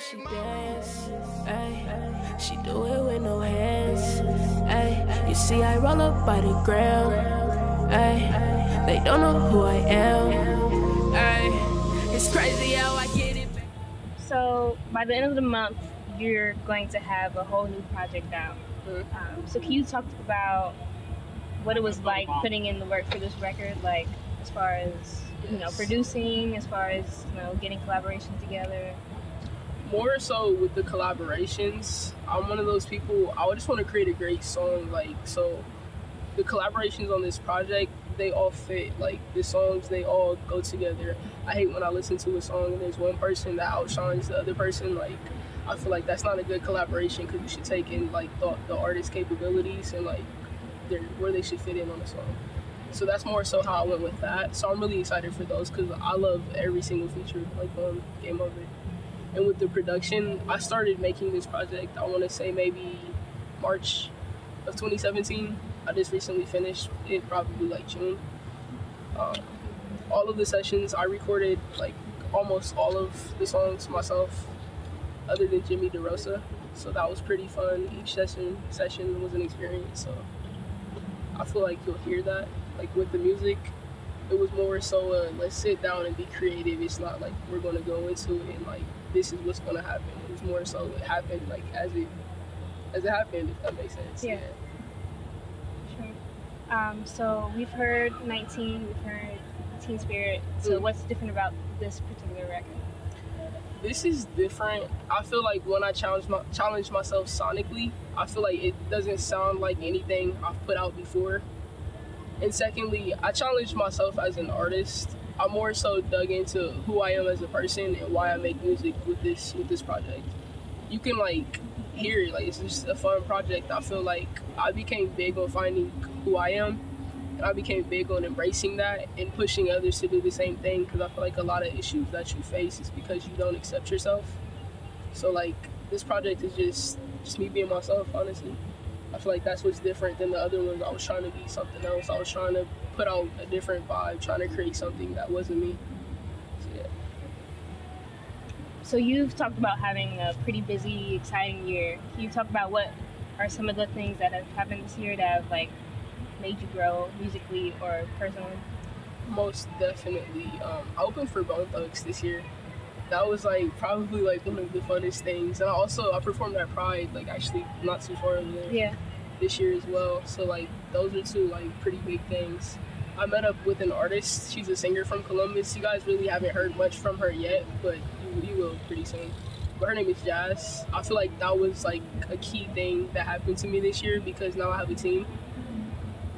she dance, ay. She do it with no hands, ay. You see I roll up by the ground, ay. They don't know who I am, ay. It's crazy how I get it back. So by the end of the month, you're going to have a whole new project out. So can you talk about what it was like putting in the work for this record, like as far as producing, as far as getting collaborations together? More so with the collaborations, I'm one of those people, I just want to create a great song, like, so the collaborations on this project, they all fit, like the songs, they all go together. I hate when I listen to a song and there's one person that outshines the other person. Like, I feel like that's not a good collaboration, because you should take in like the artist's capabilities and like where they should fit in on a song. So that's more so how I went with that. So I'm really excited for those, because I love every single feature like on Game Over. And with the production, I started making this project, I want to say maybe March of 2017. I just recently finished it, probably like June. All of the sessions, I recorded like almost all of the songs myself, other than Jimmy DeRosa. So that was pretty fun. Each session was an experience. So I feel like you'll hear that. Like with the music, it was more so let's sit down and be creative. It's not like we're gonna go into it and like this is what's gonna happen. It was more so it happened like as it happened, if that makes sense. Yeah. Sure. So we've heard 19, we've heard Teen Spirit. So what's different about this particular record? This is different. I feel like when I challenge myself sonically, I feel like it doesn't sound like anything I've put out before. And secondly, I challenged myself as an artist. I more so dug into who I am as a person and why I make music with this project. You can like hear it, like it's just a fun project. I feel like I became big on finding who I am, and I became big on embracing that and pushing others to do the same thing, because I feel like a lot of issues that you face is because you don't accept yourself. So like this project is just me being myself, honestly. I feel like that's what's different than the other ones. I was trying to be something else. I was trying to put out a different vibe, trying to create something that wasn't me. So yeah. So you've talked about having a pretty busy, exciting year. Can you talk about what are some of the things that have happened this year that have like made you grow musically or personally? Most definitely. I opened for Bone Thugs this year. That was like probably like one of the funnest things. And I performed at Pride, like actually not too far over there. Yeah. This year as well. So like those are two like pretty big things. I met up with an artist. She's a singer from Columbus. You guys really haven't heard much from her yet, but you will pretty soon. But her name is Jazz. I feel like that was like a key thing that happened to me this year, because now I have a team.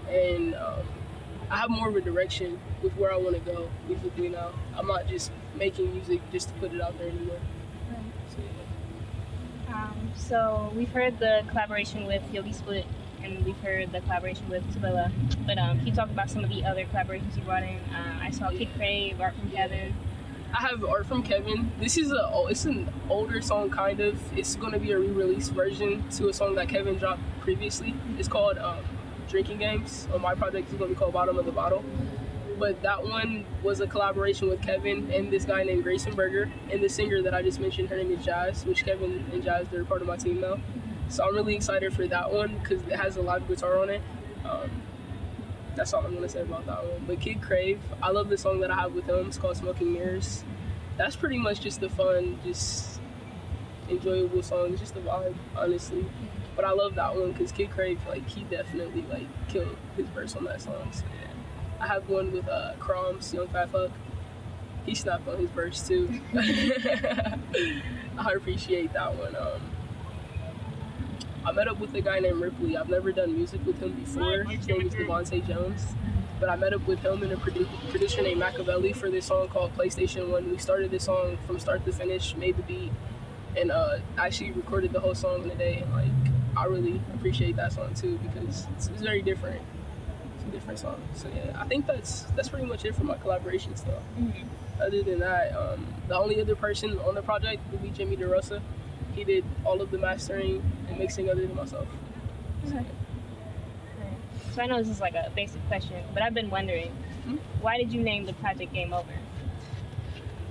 And I have more of a direction with where I want to go musically now. I'm not just making music just to put it out there anymore. Right. So we've heard the collaboration with Yogi Split, and we've heard the collaboration with Tabella. But can you talk about some of the other collaborations you brought in? I saw Kid Crave, Art from Kevin. I have Art from Kevin. This is it's an older song, kind of. It's going to be a re-release version to a song that Kevin dropped previously. It's called Drinking Games. On my project, it's going to be called Bottom of the Bottle. But that one was a collaboration with Kevin and this guy named Grayson Berger, and the singer that I just mentioned, her name is Jazz, which Kevin and Jazz, they're part of my team now. So I'm really excited for that one because it has a live guitar on it. That's all I'm gonna say about that one. But Kid Crave, I love the song that I have with him. It's called Smoking Mirrors. That's pretty much just the fun, just enjoyable song. It's just a vibe, honestly. But I love that one because Kid Crave, like, he definitely like killed his verse on that song. So yeah. I have one with Crumbs, Young Fat Fuck. He snapped on his verse too. I appreciate that one. I met up with a guy named Ripley. I've never done music with him before. His name is Devontae Jones. But I met up with him and a producer named Machiavelli for this song called PlayStation 1. We started this song from start to finish, made the beat, and actually recorded the whole song in a day. And like, I really appreciate that song too, because it's very different. It's a different song. So yeah, I think that's pretty much it for my collaborations though. Mm-hmm. Other than that, the only other person on the project would be Jimmy DeRosa. He did all of the mastering and mixing other than myself. Okay. So I know this is like a basic question, but I've been wondering, why did you name the project Game Over?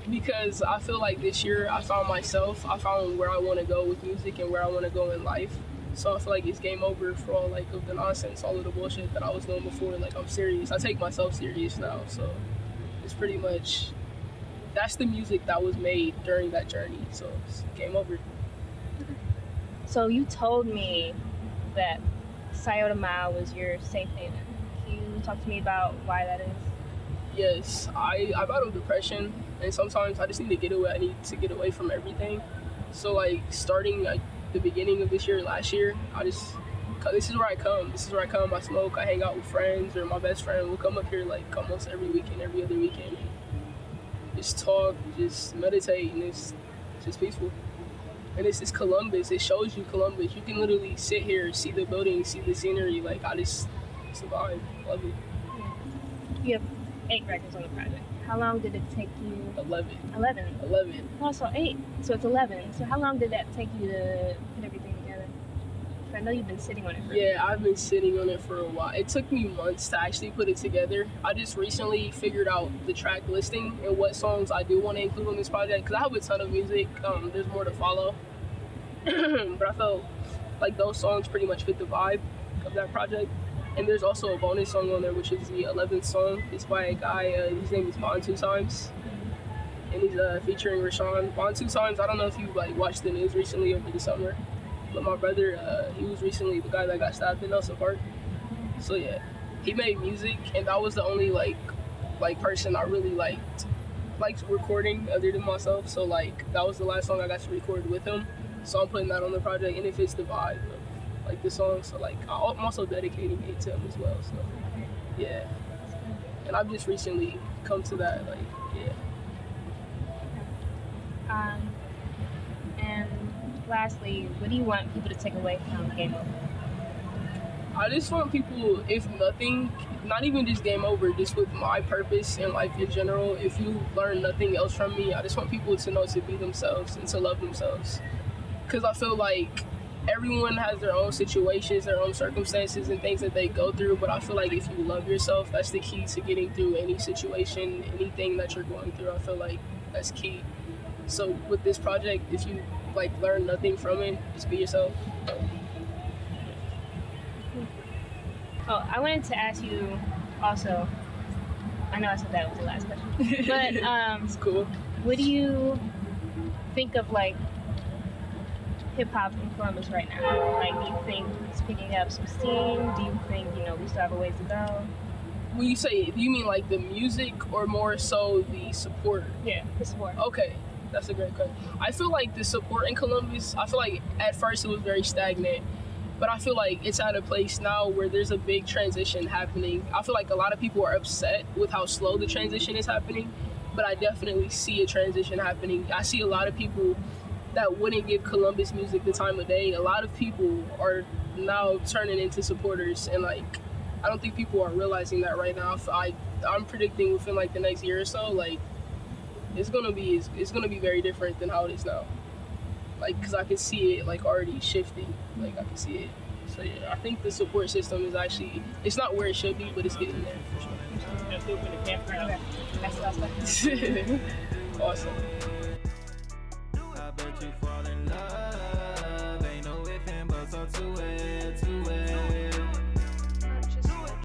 because I feel like this year I found myself. I found where I want to go with music and where I want to go in life. So I feel like it's game over for all like of the nonsense, all of the bullshit that I was doing before. Like I'm serious. I take myself serious now. So it's pretty much that's the music that was made during that journey. So it's game over. So you told me that Sayota Mile was your safe haven. Can you talk to me about why that is? Yes, I battle depression, and sometimes I just need to get away. I need to get away from everything. So like starting like the beginning of this year, last year, this is where I come. This is where I come. I smoke. I hang out with friends, or my best friend will come up here like almost every weekend, every other weekend. Just talk, just meditate, and it's just peaceful. And it's Columbus. It shows you Columbus. You can literally sit here, see the buildings, see the scenery. Like it's a vibe. Love it. You have 8 records on the project. How long did it take you? 11. 11. Also 8. So it's 11. So how long did that take you to put everything together? I know you've been sitting on it for Yeah, I've been sitting on it for a while. It took me months to actually put it together. I just recently figured out the track listing and what songs I do want to include on this project because I have a ton of music. There's more to follow. But I felt like those songs pretty much fit the vibe of that project. And there's also a bonus song on there, which is the 11th song. It's by a guy, his name is Bond 2 Times. And he's featuring Rashawn. Bond 2 Times, I don't know if you like watched the news recently over the summer. But my brother, he was recently the guy that got stabbed in Nelson Park. So yeah, he made music, and that was the only like person I really liked recording other than myself. So like that was the last song I got to record with him. So I'm putting that on the project, and it fits the vibe of like the song. So like I'm also dedicating it to him as well. So yeah, and I've just recently come to that like yeah. And lastly, what do you want people to take away from Game Over? I just want people, if nothing, not even just Game Over, just with my purpose in life in general, if you learn nothing else from me, I just want people to know to be themselves and to love themselves. Because I feel like everyone has their own situations, their own circumstances and things that they go through, but I feel like if you love yourself, that's the key to getting through any situation, anything that you're going through. I feel like that's key. So with this project, if you like learn nothing from it, just be yourself. Oh, I wanted to ask you also, I know I said that was the last question, but It's cool. what do you think of like hip-hop in Columbus right now? Like, do you think it's picking up some steam? Do you think, we still have a ways to go? When you say, do you mean like the music or more so the support? Yeah, the support. Okay, that's a great question. I feel like the support in Columbus, I feel like at first it was very stagnant, but I feel like it's at a place now where there's a big transition happening. I feel like a lot of people are upset with how slow the transition is happening, but I definitely see a transition happening. I see a lot of people that wouldn't give Columbus music the time of day. A lot of people are now turning into supporters, and like I don't think people are realizing that right now. I'm predicting within like the next year or so, like it's gonna be very different than how it is now. Like, cause I can see it like already shifting. Like I can see it. So yeah, I think the support system is actually, it's not where it should be, but it's getting there for sure. Okay. That's the last question. Awesome. I bet you fall in love.